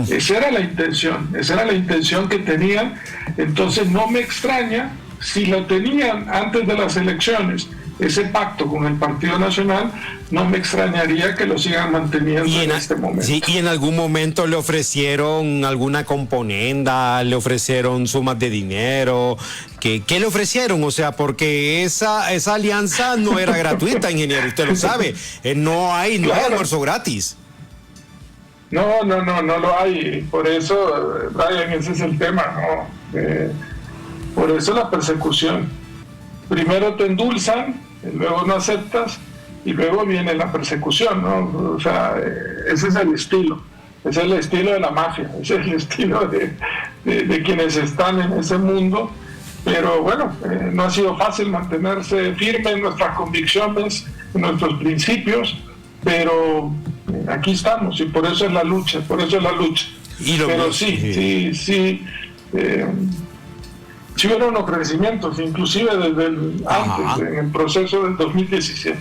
Esa era la intención que tenían. Entonces no me extraña, si lo tenían antes de las elecciones, ese pacto con el Partido Nacional, no me extrañaría que lo sigan manteniendo en este momento. Sí, y en algún momento le ofrecieron alguna componenda, le ofrecieron sumas de dinero. ¿Qué le ofrecieron? O sea, porque esa alianza no era gratuita, ingeniero, usted lo sabe. No hay almuerzo gratis. No lo hay. Por eso, Brian, ese es el tema, ¿no? Por eso la persecución. Primero te endulzan, luego no aceptas y luego viene la persecución, ¿no? O sea, ese es el estilo. Ese es el estilo de la mafia, ese es el estilo de quienes están en ese mundo. Pero bueno, no ha sido fácil mantenerse firme en nuestras convicciones, en nuestros principios, pero aquí estamos y por eso es la lucha, Pero sí hubieron ofrecimientos, inclusive desde antes, en el proceso del 2017.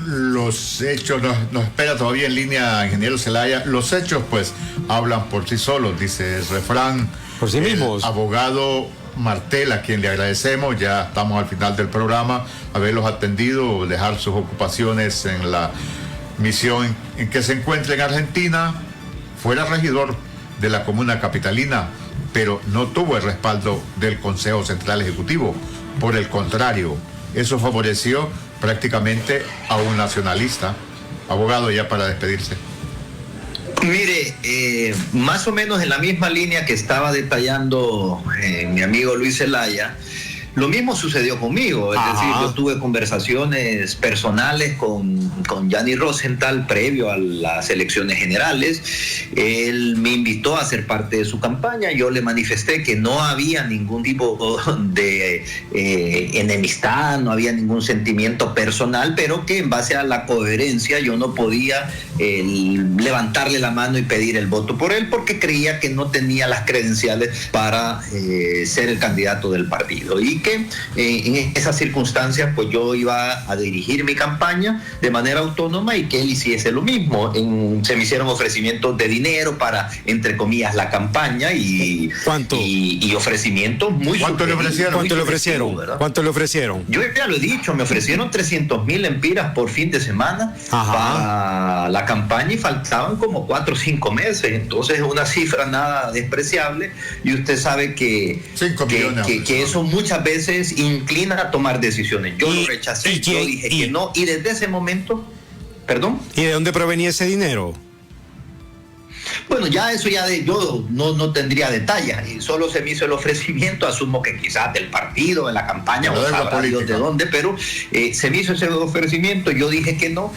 Los hechos, nos espera todavía en línea, ingeniero Zelaya. Los hechos, pues, hablan por sí solos, dice el refrán. Por sí mismos. Abogado Martel, a quien le agradecemos, ya estamos al final del programa, haberlos atendido, dejar sus ocupaciones en la misión en que se encuentra en Argentina. Fuera regidor de la comuna capitalina, pero no tuvo el respaldo del Consejo Central Ejecutivo. Por el contrario, eso favoreció prácticamente a un nacionalista. Abogado, ya para despedirse. Mire, más o menos en la misma línea que estaba detallando mi amigo Luis Zelaya, Lo mismo sucedió conmigo, es decir, yo tuve conversaciones personales con Gianni Rosenthal previo a las elecciones generales. Él me invitó a ser parte de su campaña, yo le manifesté que no había ningún tipo de enemistad, no había ningún sentimiento personal, pero que en base a la coherencia yo no podía levantarle la mano y pedir el voto por él, porque creía que no tenía las credenciales para ser el candidato del partido, y que en esas circunstancias pues yo iba a dirigir mi campaña de manera autónoma y que él hiciese lo mismo. Se me hicieron ofrecimientos de dinero para, entre comillas, la campaña y ofrecimientos muy ¿Cuánto le ofrecieron? ¿Cuánto le ofrecieron? Yo ya lo he dicho, me ofrecieron 300,000 lempiras por fin de semana para la campaña y faltaban como 4 o 5 meses, entonces es una cifra nada despreciable, y usted sabe que eso muchas veces inclina a tomar decisiones. Yo lo rechacé, yo dije que no, y desde ese momento, ¿perdón? ¿Y de dónde provenía ese dinero? Bueno, yo no tendría detalles, y solo se me hizo el ofrecimiento, asumo que quizás del partido, de la campaña, o sabrá Dios de dónde, pero se me hizo ese ofrecimiento, yo dije que no.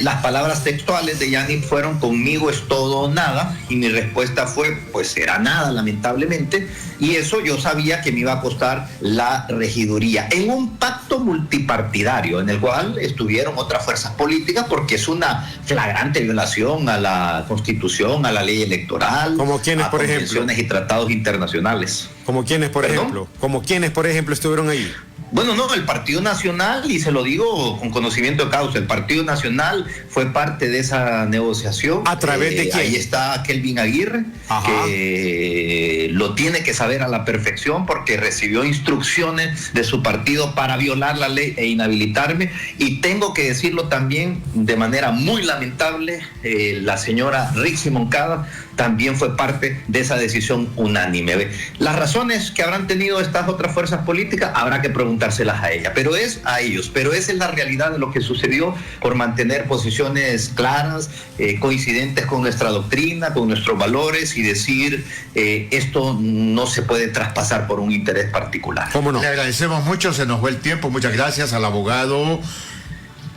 Las palabras textuales de Gianni fueron: conmigo es todo o nada, y mi respuesta fue: pues será nada, lamentablemente, y eso yo sabía que me iba a costar la regiduría, en un pacto multipartidario en el cual estuvieron otras fuerzas políticas, porque es una flagrante violación a la Constitución, a la ley electoral, ¿como quiénes, por ejemplo? Convenciones y tratados internacionales. ¿Como quiénes, por ejemplo? ¿Como quiénes, por ejemplo, estuvieron ahí? Bueno, no, el Partido Nacional, y se lo digo con conocimiento de causa, el Partido Nacional fue parte de esa negociación. ¿A través de quién? Ahí está Kelvin Aguirre, que lo tiene que saber a la perfección, porque recibió instrucciones de su partido para violar la ley e inhabilitarme, y tengo que decirlo también de manera muy lamentable, la señora Rixi Moncada también fue parte de esa decisión unánime. Las razones que habrán tenido estas otras fuerzas políticas habrá que preguntárselas a ellas, pero es a ellos, pero esa es la realidad de lo que sucedió por mantener posiciones claras, coincidentes con nuestra doctrina, con nuestros valores, y decir esto no se puede traspasar por un interés particular. ¿Cómo no? Le agradecemos mucho, se nos fue el tiempo. Muchas gracias al abogado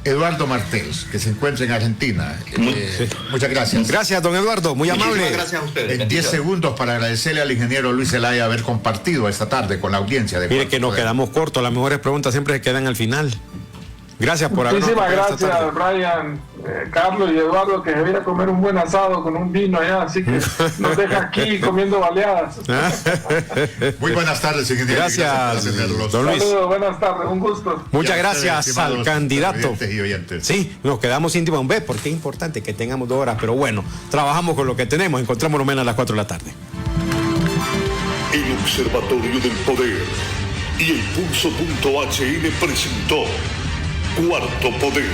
Eduardo Martel, que se encuentra en Argentina. Muchas gracias. Gracias, don Eduardo, muy amable. Muchísimas gracias a ustedes. En 10 segundos para agradecerle al ingeniero Luis Zelaya haber compartido esta tarde con la audiencia de Mire que nos quedamos cortos, las mejores preguntas siempre se quedan al final. Gracias por habernos acompañado. Muchísimas gracias, Brian, Carlos y Eduardo, que se viene a comer un buen asado con un vino allá, así que nos deja aquí comiendo baleadas. Muy buenas tardes, ingeniero. Gracias, don Luis. Saludos, buenas tardes, un gusto. Muchas gracias al candidato. Oyentes. Sí, nos quedamos sin tiempo, porque es importante que tengamos 2 horas, pero bueno, trabajamos con lo que tenemos. Encontramos mañana a las 4 de la tarde. El Observatorio del Poder y el Pulso.hn presentó Cuarto Poder.